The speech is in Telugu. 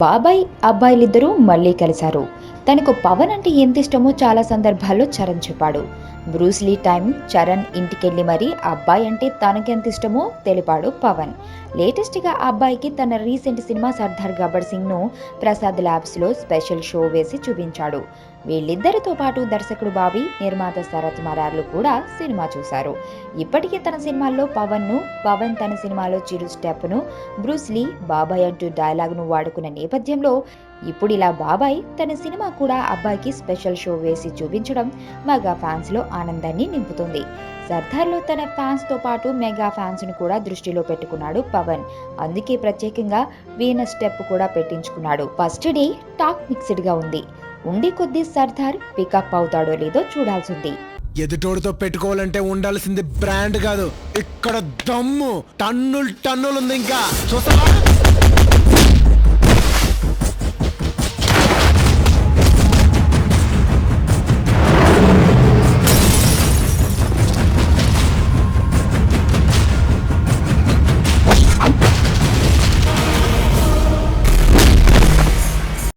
బాబాయ్ అబ్బాయిలిద్దరూ మళ్ళీ కలిశారు. తనకు పవన్ అంటే ఎంత ఇష్టమో చాలా సందర్భాల్లో చరణ్ చెప్పాడు. బ్రూస్లీ టైం చరణ్ ఇంటికెళ్ళి మరీ అబ్బాయి అంటే తనకెంత ఇష్టమో తెలిపాడు పవన్. లేటెస్ట్గా ఆ అబ్బాయికి తన రీసెంట్ సినిమా సర్దార్ గబ్బర్ సింగ్ను ప్రసాద్ ల్యాబ్స్లో స్పెషల్ షో వేసి చూపించాడు. వీళ్ళిద్దరితో పాటు దర్శకుడు బాబీ, నిర్మాత శరత్ మరార్లు కూడా సినిమా చూశారు. ఇప్పటికే తన సినిమాల్లో పవన్ తన సినిమాలో చిరు స్టెప్ను, బ్రూస్లీ బాబాయ్ అంటూ డైలాగ్ను వాడుకున్న నేపథ్యంలో ఇప్పుడు ఇలా బాబాయ్ తన సినిమా కూడా అబ్బాయికి స్పెషల్ షో వేసి చూపించడం మెగా ఫ్యాన్స్లో ఆనందాన్ని నింపుతుంది. సర్దార్లో తన ఫ్యాన్స్తో పాటు మెగా ఫ్యాన్స్ను కూడా దృష్టిలో పెట్టుకున్నాడు పవన్. అందుకే ప్రత్యేకంగా వీణ స్టెప్ కూడా పెట్టించుకున్నాడు. ఫస్ట్ డే టాక్ మిక్స్డ్గా ఉంది. ఉండే కొద్దీ సర్దార్ పికప్ అవుతాడో లేదో చూడాల్సింది. ఎదుటోడితో పెట్టుకోవాలంటే ఉండాల్సింది బ్రాండ్ కాదు, ఇక్కడ దమ్ము టన్నులు టన్నులు ఉంది. ఇంకా చూస్తావా?